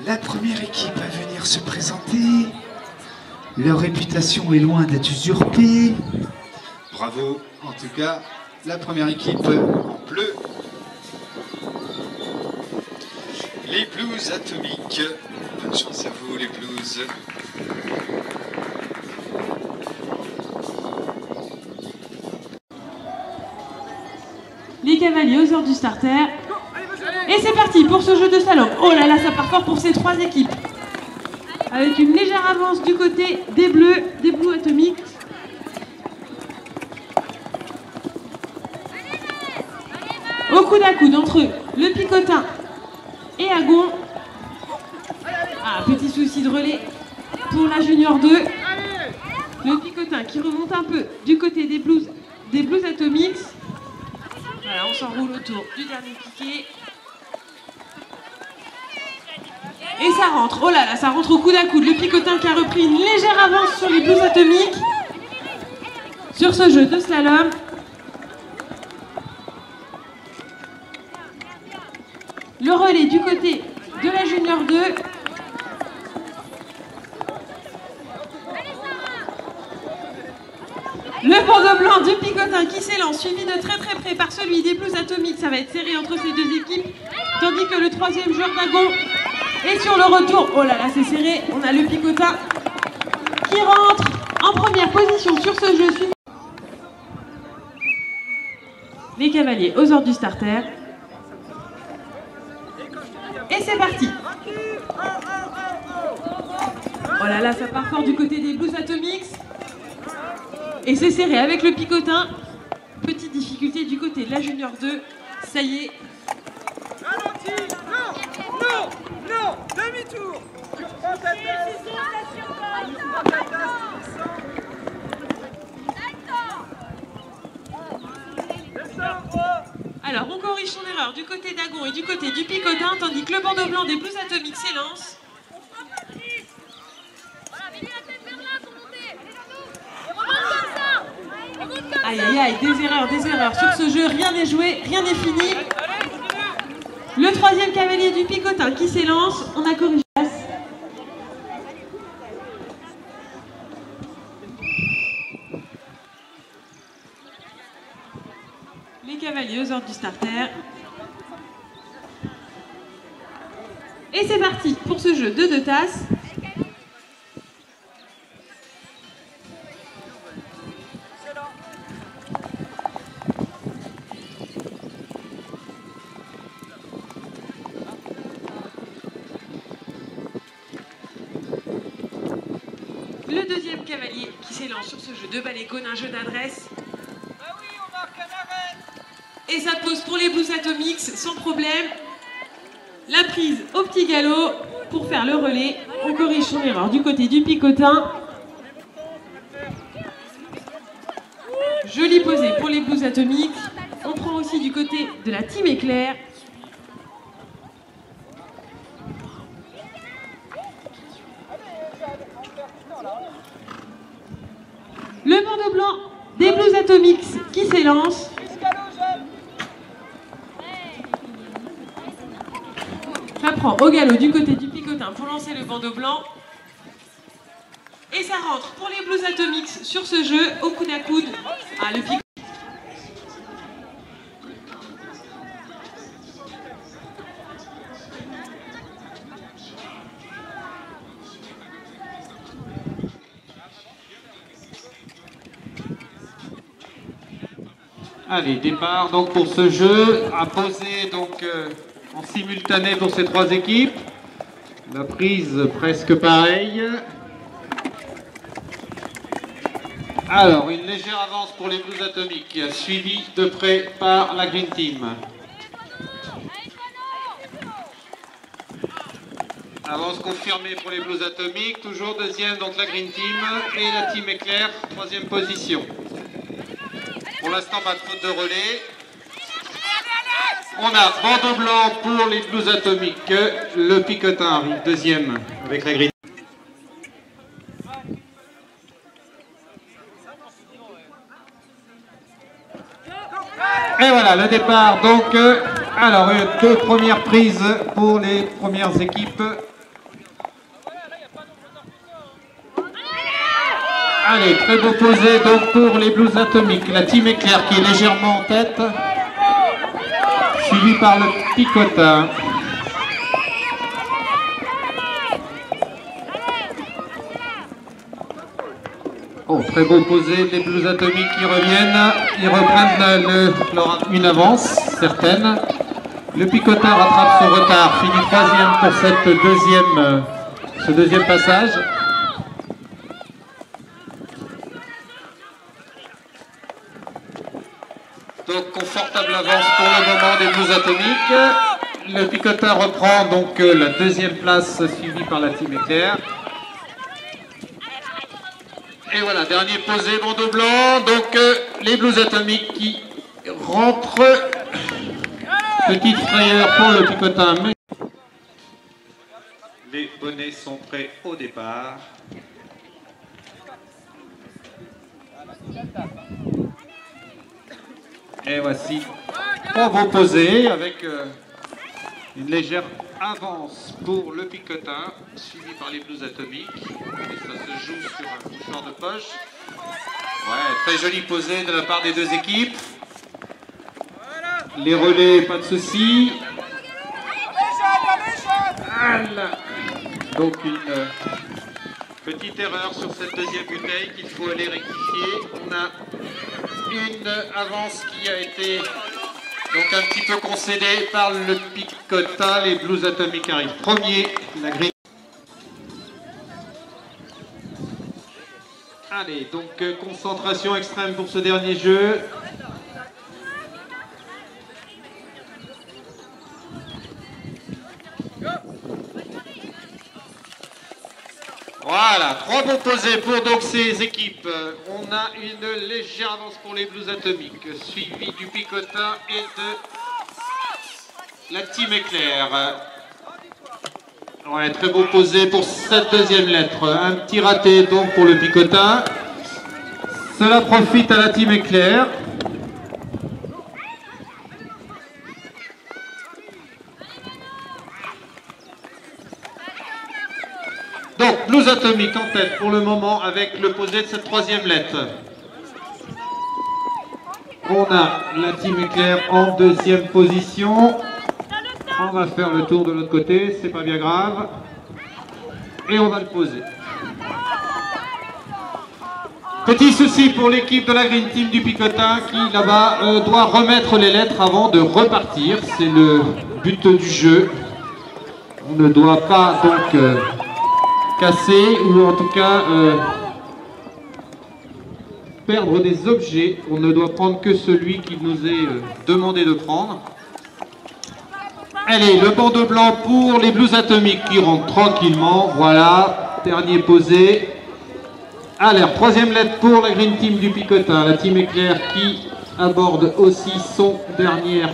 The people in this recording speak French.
La première équipe à venir se présenter. Leur réputation est loin d'être usurpée. Bravo, en tout cas, la première équipe en bleu. Les Blues Atomiques. Bonne chance à vous, les Blues. Les cavaliers aux heures du starter. Et c'est parti pour ce jeu de slalom. Oh là là, ça part fort pour ces trois équipes. Avec une légère avance du côté des Bleus, des Blues Atomiques. Au coude à coude entre eux, le Picotin et Agon. Ah, petit souci de relais pour la Junior 2. Le Picotin qui remonte un peu du côté des Blues Atomiques. Voilà, on s'enroule autour du dernier piqué. Et ça rentre, oh là là, ça rentre au coude à coude. Le Picotin qui a repris une légère avance sur les Blues Atomiques sur ce jeu de slalom. Le relais du côté de la Junior 2. Le bandeau blanc du Picotin qui s'élance, suivi de très près par celui des Blues Atomiques. Ça va être serré entre ces deux équipes. Tandis que le troisième joueur d'Agon est sur le retour. Oh là là, c'est serré. On a le Picotin qui rentre en première position sur ce jeu. Les cavaliers aux ordres du starter. Et c'est parti. Oh là là, ça part fort du côté des Blues Atomiques. Et c'est serré avec le Picotin. Petite difficulté du côté de la Junior 2. Ça y est. Non, demi-tour. Tu prends ta tasse. Alors, on corrige son erreur du côté d'Agon et du côté du Picotin, tandis que le bandeau blanc des Blues Atomiques s'élance. Aïe aïe aïe, des erreurs sur ce jeu, rien n'est joué, rien n'est fini. Le troisième cavalier du Picotin qui s'élance, on a corrigé. Les cavaliers aux ordres du starter. Et c'est parti pour ce jeu de 2 tasses. Le deuxième cavalier qui s'élance sur ce jeu de balai-cône, un jeu d'adresse. Et ça pose pour les Blues Atomiques sans problème. La prise au petit galop pour faire le relais. On corrige son erreur du côté du Picotin. Joli posé pour les Blues Atomiques. On prend aussi du côté de la team Éclair. Le bandeau blanc des Blues Atomiques qui s'élance. Ça prend au galop du côté du Picotin pour lancer le bandeau blanc. Et ça rentre pour les Blues Atomiques sur ce jeu au coude à coude. Ah, le Picotin. Allez, départ donc pour ce jeu, à poser donc en simultané pour ces trois équipes. La prise presque pareille. Alors, une légère avance pour les Blues Atomiques, suivie de près par la Green Team. Avance confirmée pour les Blues Atomiques, toujours deuxième donc la Green Team et la Team Éclair, troisième position. Pour l'instant, pas de faute de relais. On a bandeau blanc pour les Blues Atomiques. Le Picotin arrive deuxième avec la grille. Et voilà le départ. Donc, alors, deux premières prises pour les premières équipes. Allez, très beau posé donc pour les Blues Atomiques. La team Éclair qui est légèrement en tête, suivi par le Picotin. Oh, très beau posé, les Blues Atomiques qui reviennent. Ils reprennent une avance certaine. Le Picotin rattrape son retard, finit troisième pour ce deuxième passage. Donc confortable avance pour le moment des Blues Atomiques. Le Picotin reprend donc la deuxième place suivie par la team Éclair. Et voilà, dernier posé, bandeau blanc. Donc les Blues Atomiques qui rentrent. Petite frayeur pour le Picotin. Les bonnets sont prêts au départ. Et voici trois beaux posés avec une légère avance pour le Picotin, suivi par les Blues Atomiques. Et ça se joue sur un mouchoir de poche. Ouais, très joli posé de la part des deux équipes. Les relais, pas de souci. Voilà. Donc une petite erreur sur cette deuxième bouteille qu'il faut aller rectifier. On a une avance qui a été donc un petit peu concédée par le Picotin. Les Blues Atomiques arrivent premier. La grille. Allez, donc concentration extrême pour ce dernier jeu. Voilà, trois bons posés pour donc ces équipes. On a une légère avance pour les Blues Atomiques, suivi du Picotin et de la team Éclair. Ouais, très beau posé pour cette deuxième lettre. Un petit raté donc pour le Picotin. Cela profite à la team Éclair. Donc, Blues Atomiques en tête pour le moment avec le posé de cette troisième lettre. On a la team Éclair en deuxième position. On va faire le tour de l'autre côté, c'est pas bien grave. Et on va le poser. Petit souci pour l'équipe de la Green Team du Picotin qui là-bas doit remettre les lettres avant de repartir. C'est le but du jeu. On ne doit pas donc casser ou en tout cas perdre des objets. On ne doit prendre que celui qui nous est demandé de prendre. Allez, le bandeau blanc pour les Blues Atomiques qui rentrent tranquillement. Voilà, dernier posé. Allez, troisième lettre pour la Green Team du Picotin. La team Éclair qui aborde aussi son dernière.